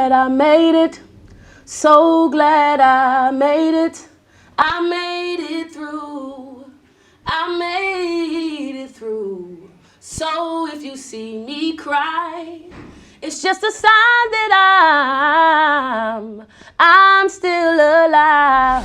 glad I made it. So glad I made it. I made it through. I made it through. So if you see me cry, it's just a sign that I'm still alive.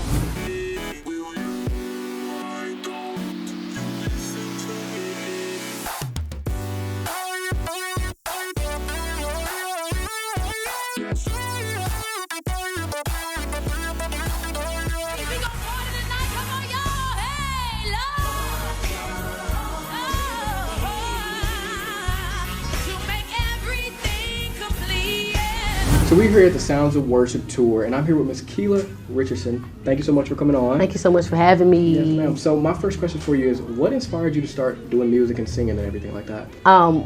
So we're here at the Sounds of Worship Tour, and I'm here with Miss Keyla Richardson. Thank you so much for coming on. Thank you so much for having me. Yes, ma'am. So my first question for you is, what inspired you to start doing music and singing and everything like that?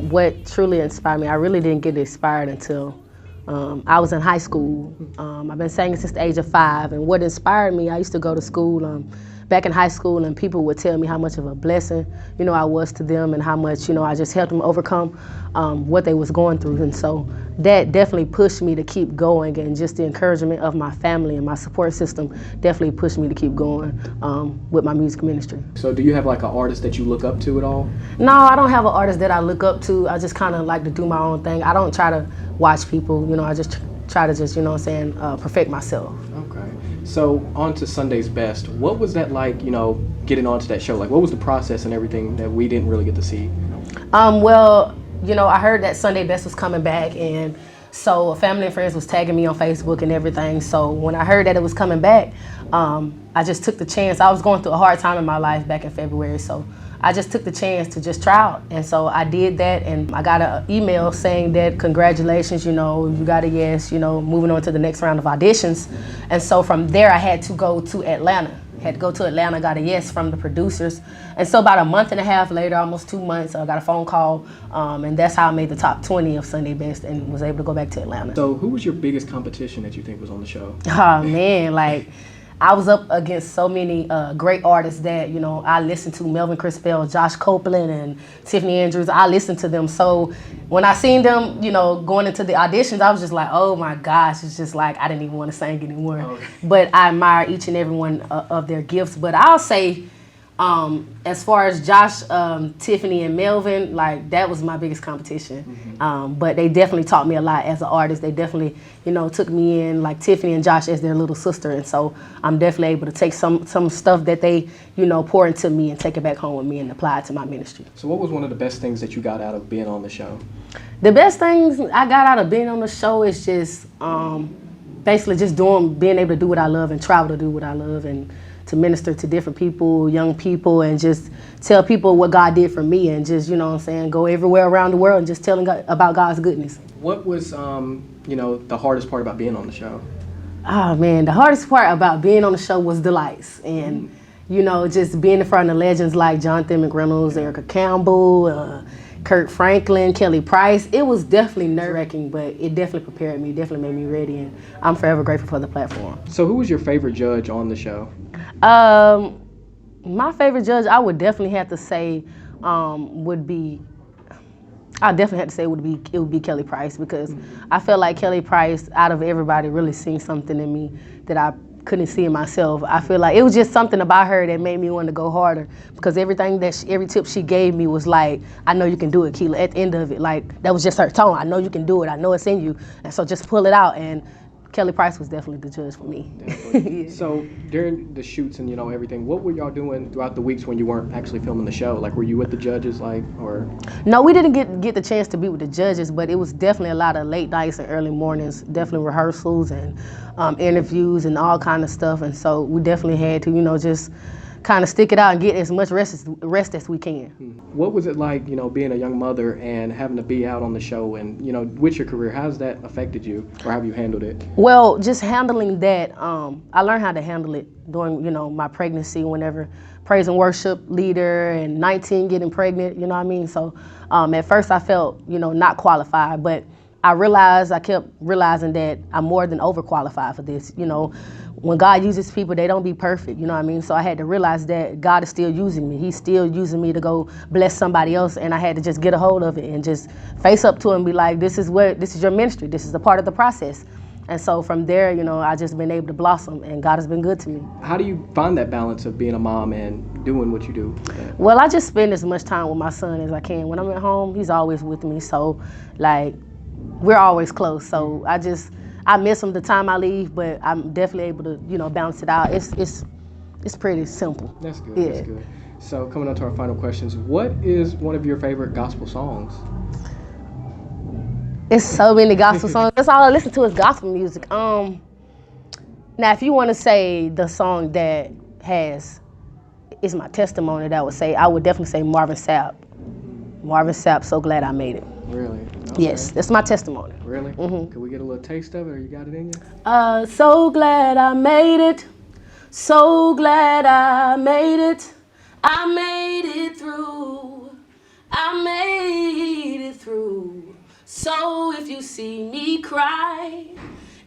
What truly inspired me, I really didn't get inspired until I was in high school. I've been singing since the age of 5, and what inspired me, I used to go to school back in high school, and people would tell me how much of a blessing, I was to them, and how much, I just helped them overcome what they was going through. And so that definitely pushed me to keep going, and just the encouragement of my family and my support system definitely pushed me to keep going with my music ministry. So do you have like an artist that you look up to at all? No, I don't have an artist that I look up to. I just kind of like to do my own thing. I don't try to watch people, I just try to just, perfect myself. Okay. So on to Sundays Best. What was that like, getting onto that show? Like, what was the process and everything that we didn't really get to see? Well, I heard that Sunday Best was coming back, and so family and friends was tagging me on Facebook and everything. So when I heard that it was coming back, I just took the chance. I was going through a hard time in my life back in February, so I just took the chance to just try out. And so I did that, and I got an email saying that congratulations, you got a yes, moving on to the next round of auditions. And so from there I had to go to Atlanta. Got a yes from the producers. And so about a month and a half later, almost 2 months, I got a phone call, and that's how I made the top 20 of Sunday Best and was able to go back to Atlanta. So who was your biggest competition that you think was on the show? Oh man, I was up against so many great artists that, I listened to, Melvin Crispell, Josh Copeland, and Tiffany Andrews. I listened to them. So when I seen them, going into the auditions, I was just like, oh my gosh, it's just like I didn't even want to sing anymore. Okay. But I admire each and every one of their gifts. But I'll say, as far as Josh, Tiffany, and Melvin, that was my biggest competition. Mm-hmm. But they definitely taught me a lot as an artist. They definitely, took me in, like Tiffany and Josh, as their little sister. And so I'm definitely able to take some stuff that they, pour into me and take it back home with me and apply it to my ministry. So what was one of the best things that you got out of being on the show? The best things I got out of being on the show is just basically just being able to do what I love and travel to do what I love, and to minister to different people, young people, and just tell people what God did for me, and just, go everywhere around the world and just telling God about God's goodness. What was, the hardest part about being on the show? Oh man, the hardest part about being on the show was the lights, and just being in front of legends like Jonathan McReynolds, Erica Campbell, Kirk Franklin, Kelly Price. It was definitely nerve-wracking, but it definitely prepared me, definitely made me ready, and I'm forever grateful for the platform. So who was your favorite judge on the show? My favorite judge, I would definitely have to say, would be Kelly Price, because I felt like Kelly Price, out of everybody, really seen something in me that I couldn't see in myself. I feel like it was just something about her that made me want to go harder, because every tip she gave me was like, I know you can do it, Keyla. At the end of it, that was just her tone. I know you can do it. I know it's in you. And so just pull it out. And Kelly Price was definitely the judge for me. Yeah. So during the shoots and everything, what were y'all doing throughout the weeks when you weren't actually filming the show? Were you with the judges or? No, we didn't get the chance to be with the judges, but it was definitely a lot of late nights and early mornings, definitely rehearsals and interviews and all kind of stuff. And so we definitely had to, just kind of stick it out and get as much rest as we can. What was it like, being a young mother and having to be out on the show and, with your career? How's that affected you, or have you handled it? Well, just handling that, I learned how to handle it during, my pregnancy, whenever praise and worship leader and 19 getting pregnant, So at first I felt, not qualified, but I kept realizing that I'm more than overqualified for this. You know, when God uses people, they don't be perfect, you know what I mean? So I had to realize that God is still using me. He's still using me to go bless somebody else, and I had to just get a hold of it and just face up to him and be like, this is your ministry. This is a part of the process. And so from there, you know, I just been able to blossom, and God has been good to me. How do you find that balance of being a mom and doing what you do? Well, I just spend as much time with my son as I can. When I'm at home, he's always with me. So, like, we're always close. So I miss him the time I leave, but I'm definitely able to, you know, balance it out. It's pretty simple. That's good. Yeah. That's good. So coming on to our final questions, what is one of your favorite gospel songs? It's so many gospel songs. That's all I listen to is gospel music. Now, if you want to say the song that is my testimony, that I would definitely say Marvin Sapp. Marvin Sapp, So Glad I Made It. Really? Okay. Yes, that's my testimony. Really? Mm-hmm. Can we get a little taste of it, or you got it in you? So glad I made it. So glad I made it. I made it through. I made it through. So if you see me cry,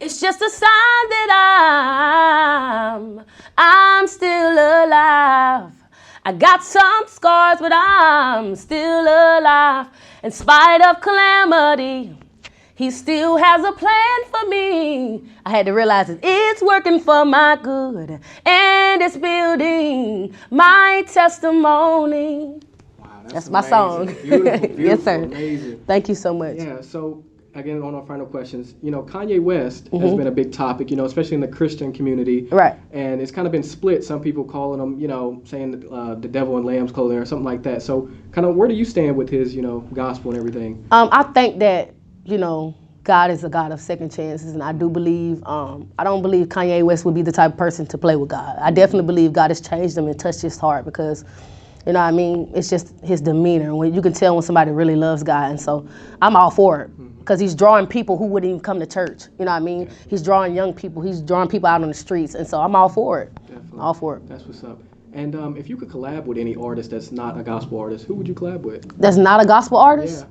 it's just a sign that I'm still alive. I got some scars, but I'm still alive. In spite of calamity, he still has a plan for me. I had to realize that it's working for my good, and it's building my testimony. Wow, that's my amazing. song. Beautiful, beautiful, yes, sir. Amazing. Thank you so much. Yeah, so again, on our final questions, you know, Kanye West has been a big topic, you know, especially in the Christian community. Right. And it's kind of been split. Some people calling him, you know, saying the devil in lamb's clothing or something like that. So kind of where do you stand with his, you know, gospel and everything? I think that, you know, God is a God of second chances, and I do believe, I don't believe Kanye West would be the type of person to play with God. I definitely believe God has changed him and touched his heart because, you know what I mean, it's just his demeanor. When you can tell when somebody really loves God, and so I'm all for it because he's drawing people who wouldn't even come to church, you know what I mean? Yeah. He's drawing young people, he's drawing people out on the streets, and so I'm all for it. Definitely. All for it. That's what's up. And if you could collab with any artist that's not a gospel artist, who would you collab with? That's not a gospel artist?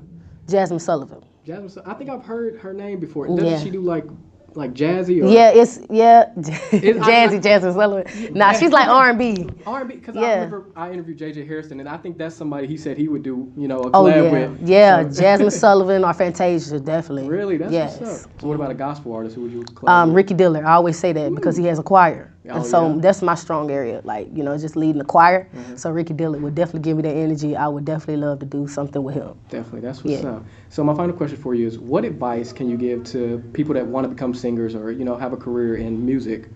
Yeah. Jazmine Sullivan. Jazmine, I think I've heard her name before. Doesn't she do like jazzy? Or? Yeah, Jazmine Sullivan. Nah, she's like R&B. R&B, because I remember I interviewed J.J. Harrison, and I think that's somebody he said he would do, you know, a collab with. Yeah, so. Jazmine Sullivan or Fantasia, definitely. Really? That's what's up. So what about a gospel artist? Who would you collab with? Ricky Dillion. I always say that because he has a choir. And so that's my strong area, like, you know, just leading the choir. So Ricky Dillion would definitely give me that energy. I would definitely love to do something with him. Definitely, that's what's up. So my final question for you is, what advice can you give to people that want to become singers or, you know, have a career in music?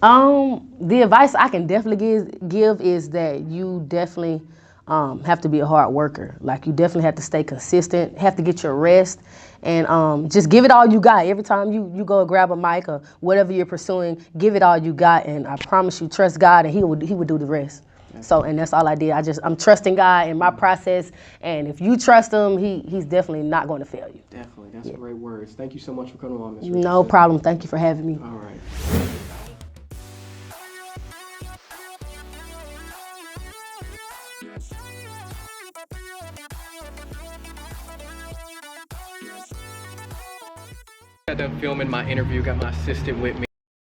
The advice I can definitely give is that you definitely have to be a hard worker. Like, you definitely have to stay consistent, have to get your rest, and just give it all you got. Every time you go grab a mic or whatever you're pursuing, give it all you got, and I promise you, trust God, and He would do the rest. So, and that's all I did. I'm trusting God in my process, and if you trust Him, He's definitely not going to fail you. Definitely, that's great words. Thank you so much for coming on, Ms. Richardson. No problem. Thank you for having me. All right. Got done filming my interview, got my assistant with me.